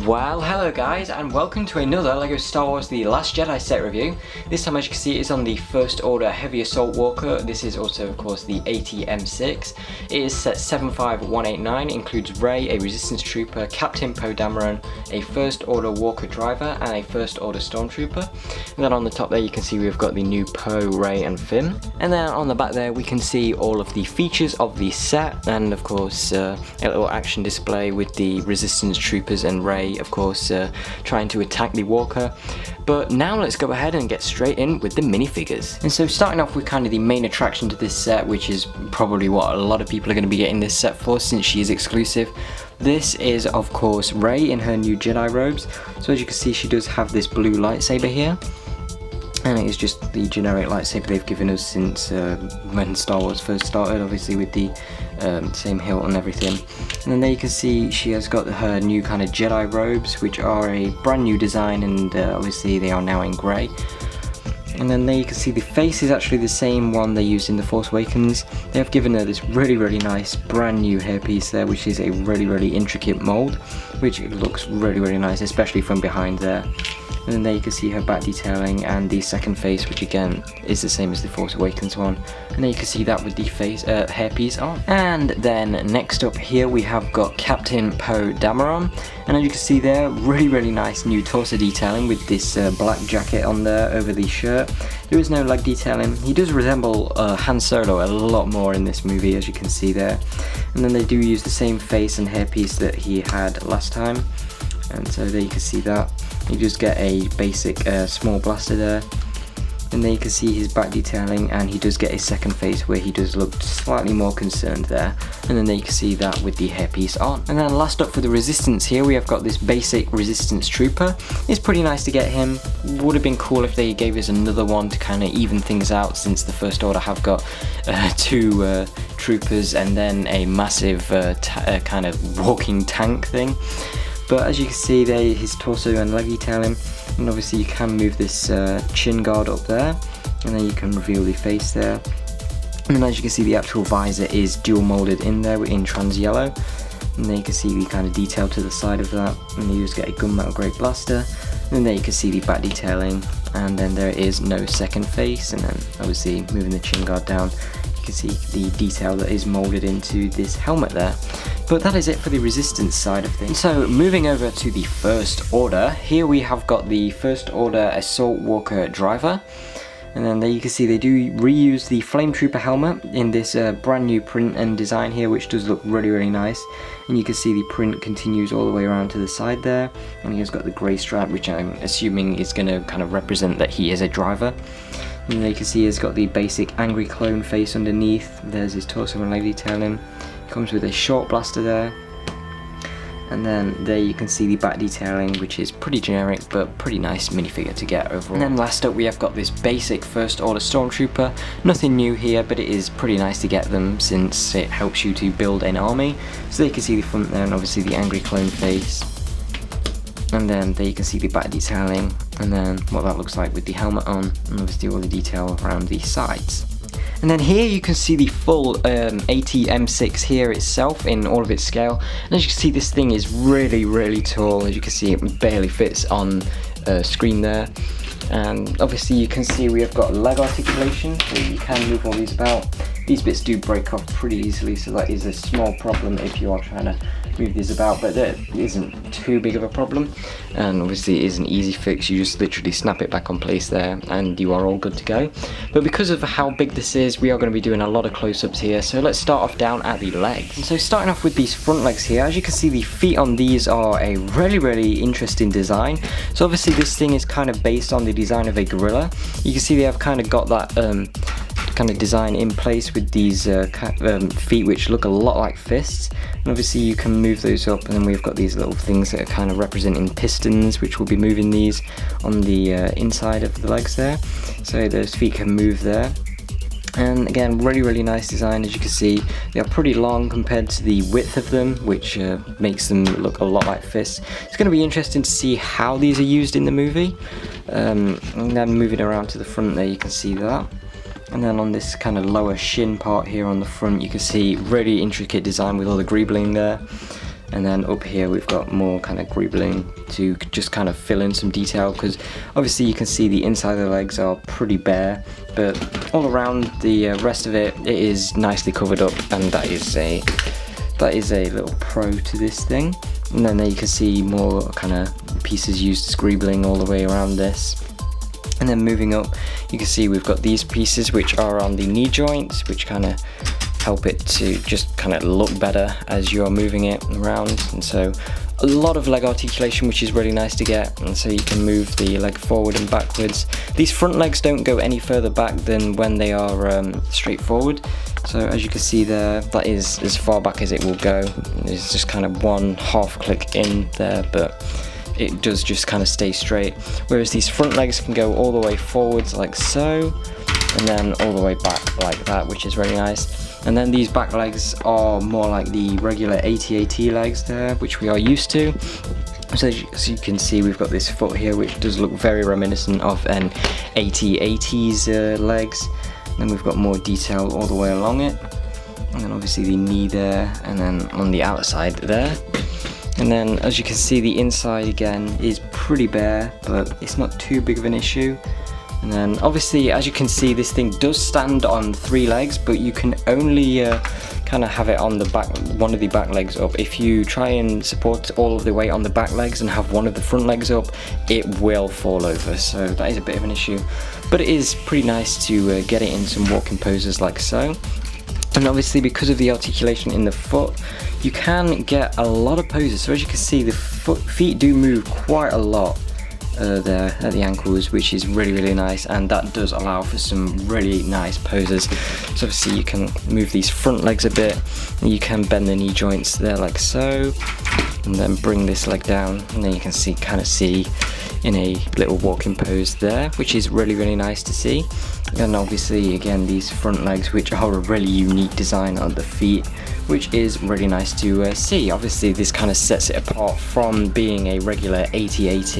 Well, hello guys, and welcome to another LEGO Star Wars The Last Jedi set review. This time, as you can see, it's on the First Order Heavy Assault Walker. This is also, of course, the AT-M6. It is set 75189, includes Rey, a Resistance Trooper, Captain Poe Dameron, a First Order Walker Driver, and a First Order Stormtrooper. And then on the top there, you can see we've got the new Poe, Rey, and Finn. And then on the back there, we can see all of the features of the set, and of course, a little action display with the Resistance Troopers and Rey, of course, trying to attack the walker. But now let's go ahead and get straight in with the minifigures. And so starting off with kind of the main attraction to this set, which is probably what a lot of people are going to be getting this set for since she is exclusive. This is of course Rey in her new Jedi robes. So as you can see, she does have this blue lightsaber here. And it is just the generic lightsaber they've given us since when Star Wars first started, obviously with the same hilt and everything. And then there you can see she has got her new kind of Jedi robes, which are a brand new design, and obviously they are now in grey. And then there you can see the face is actually the same one they used in The Force Awakens. They have given her this really nice brand new hairpiece there, which is a really intricate mould, which looks really nice, especially from behind there. And then there you can see her back detailing and the second face, which again is the same as the Force Awakens one. And then you can see that with the face hairpiece on. And then next up here we have got Captain Poe Dameron. And as you can see there, really nice new torso detailing with this black jacket on there over the shirt. There is no leg detailing. He does resemble Han Solo a lot more in this movie, as you can see there. And then they do use the same face and hairpiece that he had last time. And so there you can see that. You just get a basic small blaster there. And then you can see his back detailing, and he does get a second face where he does look slightly more concerned there. And then there you can see that with the hairpiece on. And then last up for the Resistance here, we have got this basic Resistance Trooper. It's pretty nice to get him. Would have been cool if they gave us another one to kind of even things out, since the First Order have got two troopers and then a massive kind of walking tank thing. But as you can see there, his torso and leg detailing, and obviously you can move this chin guard up there, and then you can reveal the face there. And then as you can see, the actual visor is dual molded in there in trans yellow, and then you can see the kind of detail to the side of that, and you just get a gunmetal grey blaster. And then there you can see the back detailing, and then there is no second face, and then obviously moving the chin guard down, you can see the detail that is molded into this helmet there. But that is it for the Resistance side of things. So moving over to the First Order, here we have got the First Order Assault Walker Driver. And then there you can see they do reuse the Flame Trooper helmet in this brand new print and design here, which does look really nice. And you can see the print continues all the way around to the side there. And he has got the grey strap, which I'm assuming is going to kind of represent that he is a driver. And there you can see he's got the basic angry clone face underneath. There's his torso and leg detailing. Comes with a short blaster there, and then there you can see the back detailing, which is pretty generic but pretty nice minifigure to get overall. And then last up we have got this basic First Order Stormtrooper. Nothing new here, but it is pretty nice to get them since it helps you to build an army. So there you can see the front there, and obviously the angry clone face. And then there you can see the back detailing, and then what that looks like with the helmet on, and obviously all the detail around the sides. And then here you can see the full AT-M6 here itself in all of its scale. And as you can see, this thing is really tall. As you can see, it barely fits on screen there. And obviously you can see we have got leg articulation, so you can move all these about. These bits do break off pretty easily, so that is a small problem if you are trying to move these about, but that isn't too big of a problem. And obviously it is an easy fix. You just literally snap it back on place there and you are all good to go. But because of how big this is, we are going to be doing a lot of close-ups here, so let's start off down at the legs. And so starting off with these front legs here, as you can see, the feet on these are a really interesting design. So obviously this thing is kind of based on the design of a gorilla. You can see they have kind of got that kind of design in place with these feet, which look a lot like fists. And obviously you can move those up, and then we've got these little things that are kind of representing pistons, which will be moving these on the inside of the legs there, so those feet can move there. And again, really nice design. As you can see, they are pretty long compared to the width of them, which makes them look a lot like fists. It's going to be interesting to see how these are used in the movie. And then moving around to the front there, you can see that. And then on this kind of lower shin part here on the front, you can see really intricate design with all the greebling there. And then up here we've got more kind of greebling to just kind of fill in some detail, because obviously you can see the inside of the legs are pretty bare, but all around the rest of it is nicely covered up, and that is a little pro to this thing. And then there you can see more kind of pieces used as greebling all the way around this. And then moving up, you can see we've got these pieces which are on the knee joints, which kind of help it to just kind of look better as you're moving it around. And so a lot of leg articulation, which is really nice to get, and so you can move the leg forward and backwards. These front legs don't go any further back than when they are straight forward. So as you can see there, that is as far back as it will go. There's just kind of one half click in there, but it does just kind of stay straight. Whereas these front legs can go all the way forwards like so, and then all the way back like that, which is really nice. And then these back legs are more like the regular AT-AT legs there, which we are used to. So as you can see, we've got this foot here, which does look very reminiscent of an AT-AT's legs. And then we've got more detail all the way along it. And then obviously the knee there, and then on the outside there. And then as you can see, the inside again is pretty bare, but it's not too big of an issue. And then obviously, as you can see, this thing does stand on 3 legs, but you can only kind of have it on the back, one of the back legs up. If you try and support all of the weight on the back legs and have one of the front legs up, it will fall over. So that is a bit of an issue, but it is pretty nice to get it in some walking poses like so. And obviously, because of the articulation in the foot, you can get a lot of poses. So as you can see, the feet do move quite a lot there at the ankles, which is really nice, and that does allow for some really nice poses. So obviously you can move these front legs a bit, and you can bend the knee joints there like so, and then bring this leg down, and then you can kind of see in a little walking pose there, which is really nice to see. And obviously again, these front legs, which are a really unique design on the feet, which is really nice to see. Obviously this kind of sets it apart from being a regular AT-AT.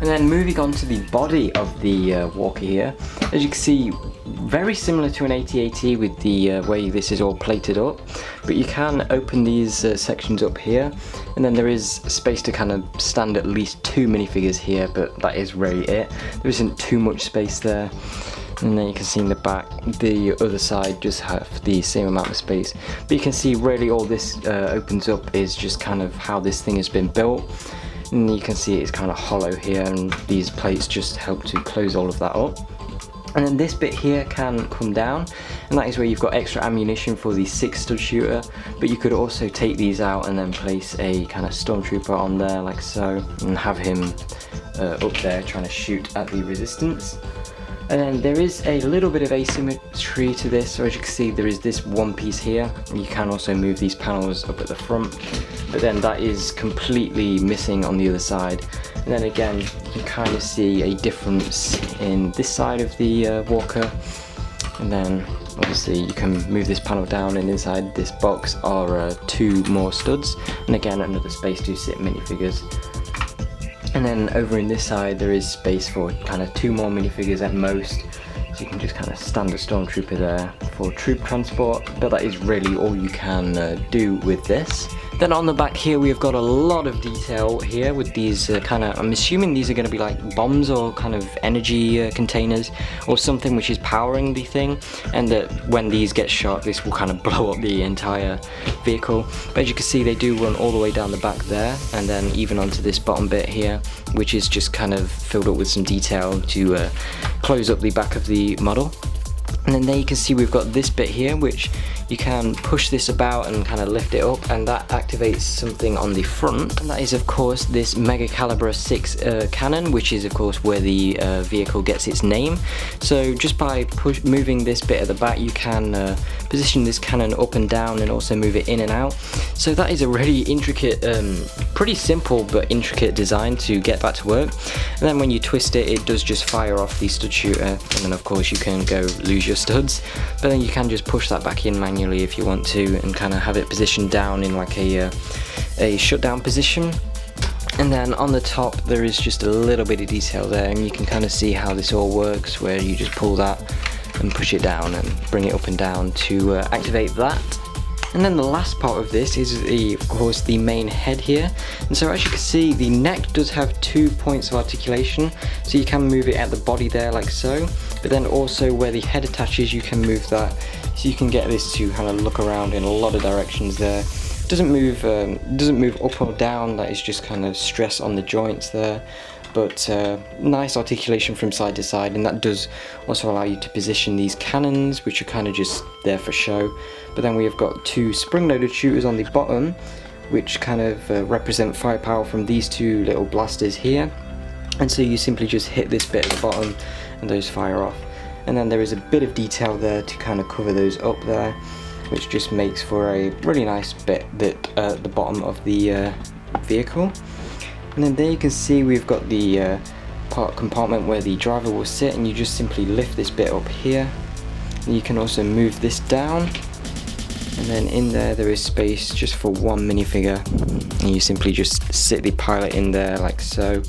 And then moving on to the body of the walker here, as you can see, very similar to an AT-AT with the way this is all plated up, but you can open these sections up here, and then there is space to kind of stand at least 2 minifigures here, but that is really it. There isn't too much space there. And then you can see in the back, the other side just have the same amount of space. But you can see really all this opens up is just kind of how this thing has been built. And you can see it's kind of hollow here, and these plates just help to close all of that up. And then this bit here can come down, and that is where you've got extra ammunition for the 6 stud shooter, but you could also take these out and then place a kind of Stormtrooper on there like so, and have him up there trying to shoot at the resistance. And then there is a little bit of asymmetry to this, so as you can see there is this one piece here, and you can also move these panels up at the front, but then that is completely missing on the other side. And then again, you can kind of see a difference in this side of the walker, and then obviously you can move this panel down, and inside this box are 2 more studs, and again another space to sit minifigures. And then over in this side there is space for kind of 2 more minifigures at most, so you can just kind of stand a Stormtrooper there for troop transport, but that is really all you can do with this. Then on the back here we've got a lot of detail here with these kind of, I'm assuming these are going to be like bombs or kind of energy containers or something which is powering the thing, and that when these get shot this will kind of blow up the entire vehicle. But as you can see they do run all the way down the back there, and then even onto this bottom bit here, which is just kind of filled up with some detail to close up the back of the model. And then there you can see we've got this bit here, which you can push this about and kind of lift it up, and that activates something on the front, and that is of course this Mega Caliber 6 cannon, which is of course where the vehicle gets its name. So just by moving this bit at the back you can position this cannon up and down, and also move it in and out. So that is a really intricate, pretty simple but intricate design to get that to work. And then when you twist it, it does just fire off the stud shooter, and then of course you can go lose your studs, but then you can just push that back in manually if you want to, and kind of have it positioned down in like a shutdown position. And then on the top there is just a little bit of detail there, and you can kind of see how this all works, where you just pull that and push it down and bring it up and down to activate that. And then the last part of this is of course the main head here, and so as you can see the neck does have 2 points of articulation, so you can move it at the body there like so, but then also where the head attaches you can move that, so you can get this to kind of look around in a lot of directions there. Doesn't move up or down, that is just kind of stress on the joints there, but nice articulation from side to side, and that does also allow you to position these cannons, which are kind of just there for show. But then we have got 2 spring-loaded shooters on the bottom, which kind of represent firepower from these 2 little blasters here, and so you simply just hit this bit at the bottom and those fire off. And then there is a bit of detail there to kind of cover those up there, which just makes for a really nice bit at the bottom of the vehicle. And then there you can see we've got the part compartment where the driver will sit, and you just simply lift this bit up here, and you can also move this down, and then in there is space just for 1 minifigure, and you simply just sit the pilot in there like so,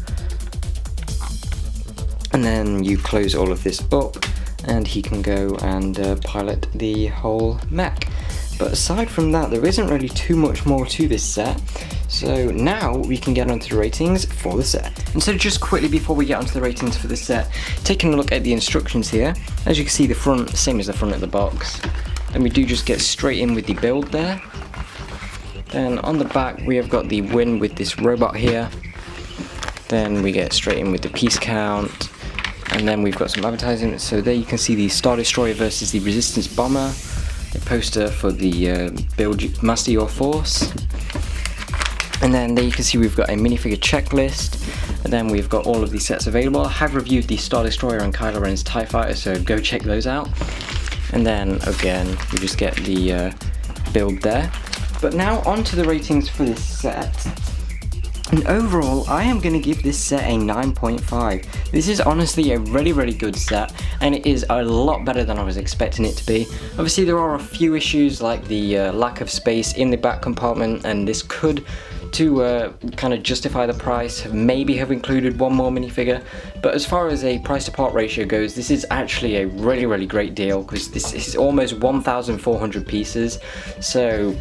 and then you close all of this up and he can go and pilot the whole mech. But aside from that, there isn't really too much more to this set. So now we can get onto the ratings for the set. And so just quickly before we get onto the ratings for the set, taking a look at the instructions here, as you can see the front, same as the front of the box. Then we do just get straight in with the build there. Then on the back we have got the win with this robot here. Then we get straight in with the piece count. And then we've got some advertisements. So there you can see the Star Destroyer versus the Resistance Bomber. A poster for the build Master Your Force. And then there you can see we've got a minifigure checklist, and then we've got all of these sets available. I have reviewed the Star Destroyer and Kylo Ren's TIE Fighter, so go check those out. And then again, we just get the build there. But now on to the ratings for this set. And overall, I am going to give this set a 9.5. This is honestly a really good set, and it is a lot better than I was expecting it to be. Obviously there are a few issues like the lack of space in the back compartment, and this could, to kind of justify the price, maybe have included 1 more minifigure. But as far as a price to part ratio goes, this is actually a really great deal, because this is almost 1,400 pieces, so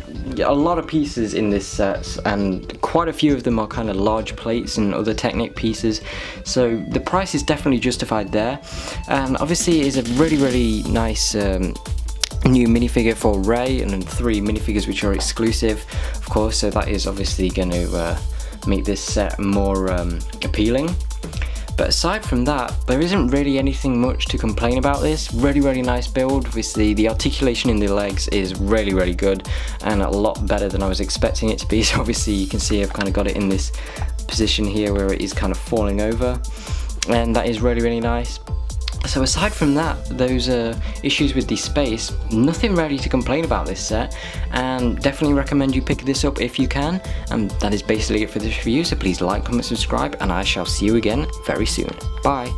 a lot of pieces in this set, and quite a few of them are kind of large plates and other Technic pieces, so the price is definitely justified there. And obviously it is a really nice new minifigure for Rey, and then 3 minifigures which are exclusive, of course, so that is obviously going to make this set more appealing. But aside from that, there isn't really anything much to complain about this. Really nice build. Obviously the articulation in the legs is really good, and a lot better than I was expecting it to be. So obviously you can see I've kind of got it in this position here where it is kind of falling over, and that is really nice. So aside from that, those issues with the space, nothing really to complain about this set, and definitely recommend you pick this up if you can. And that is basically it for this review, so please like, comment, subscribe, and I shall see you again very soon. Bye!